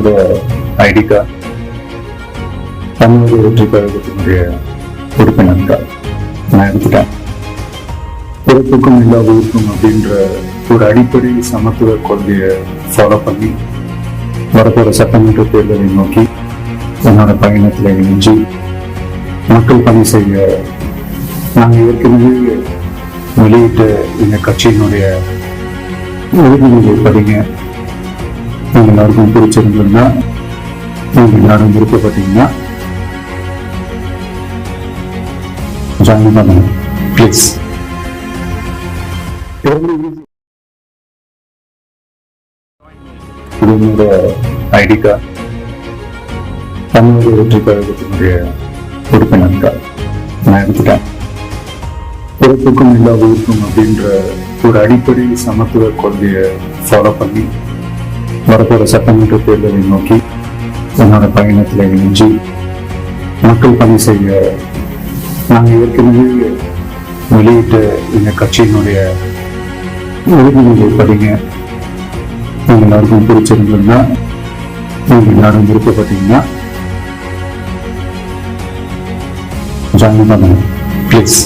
என்னோட ID card, தமிழக வெற்றி கழகத்தினுடைய உறுப்பினர் கார்டு நான் எடுத்துட்டேன். பிறப்புக்கும் எல்லா உயிருக்கும் அப்படின்ற ஒரு அடிப்படை சமத்துவ கொள்கையை ஃபாலோ பண்ணி வரப்போற சட்டமன்ற தேர்தலை நோக்கி என்னோட பயணத்தில் இணைஞ்சு மக்கள் பணி செய்ய நாங்கள் ஏற்கனவே வெளியிட்ட இந்த கட்சியினுடைய உறுதிமொழியை படிங்க. நீங்கள் எல்லாருக்கும் பிடிச்சிருந்ததுன்னா, நீங்கள் எல்லாரும் விருப்பப்பட்டீங்கன்னா ஜாயின் பண்ணுங்க ப்ளீஸ். இது என்னோட ஐடி கார்டு, தமிழக வெற்றி கழகத்தினுடைய உறுப்பினர் கார்டு நான் எடுத்துட்டேன். பிறப்புக்கும் எல்லா உயிருக்கும் அப்படின்ற ஒரு அடிப்படை சமத்துவ கொள்கையை ஃபாலோ பண்ணி வரப்போற சட்டமன்ற தேர்தலை நோக்கி என்னோட பயணத்தில் இணைஞ்சு மக்கள் பணி செய்ய நாங்கள் ஏற்கனவே வெளியிட்ட இந்த கட்சியினுடைய உறுதிமொழியை படிங்க. நீங்கள் எல்லாருக்கும் பிடிச்சிருந்ததுன்னா, நீங்கள் எல்லாரும் விருப்பப்பட்டீங்கன்னா ஜாயின் பண்ணுங்க ப்ளீஸ்.